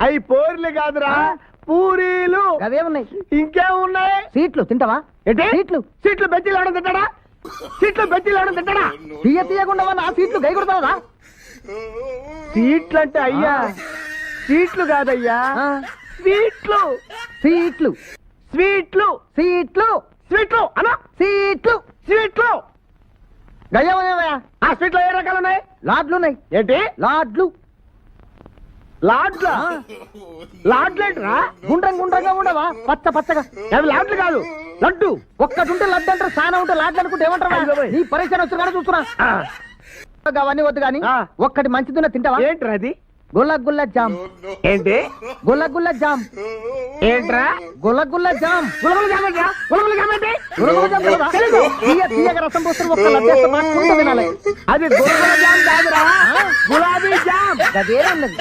అవి పోర్లు కాదురా, పూరీలు. అవే ఉన్నాయి. ఇంకేమున్నాయి? సీట్లు తింటావా? ఏంటి సీట్లు? సీట్లు బెజ్జీలు ఎవడం తింటాడా? సీట్లు బెజ్జీలు ఎవడం తింటాడా? తీయకుండా ఆ సీట్లు గై కొడతావా? సీట్లు అంటే అయ్యా సీట్లు కాదయ్యా, స్వీట్లు. సీట్లు స్వీట్లు సీట్లు స్వీట్లు అనా? సీట్లు స్వీట్లు గయ్యమయ్యా. ఆ స్వీట్లో ఏ రకాలు ఉన్నాయి? లాడ్లు ఉన్నాయి. ఏంటి లాడ్లు? లాడ్లా? లాడ్లేంట్రా? గుండ్రంగా ఉండవా? పచ్చ పచ్చగా. అవి లాడ్లు కాదు, లడ్డు. ఒక్కటి ఉంటే లడ్డు అంటారు, చాలా ఉంటే లాడ్లు అనుకుంటే ఏమంటారు? నీ పరిచయం వచ్చి కానీ చూస్తున్నా. అవన్నీ వద్దు కానీ ఒక్కటి మంచిదిన్న తింటావా? ఏంట్రా అది? గుల్ల జామ్. ఏంటి గుల్ల జామ్? ఏంట్రా గుల్ల జామ్? గులగుల జామ్ ఏంట్రా? గులగుల జామ్ ఏంటి? గులగుల జామ్ తెలీదా? తీయగా రసం పోస్తారు, ఒక్క లడ్డు మాకు తినాలి. అది గులగుల జామ్ కాదురా, గులాబీ జామ్. అదేనన్నది.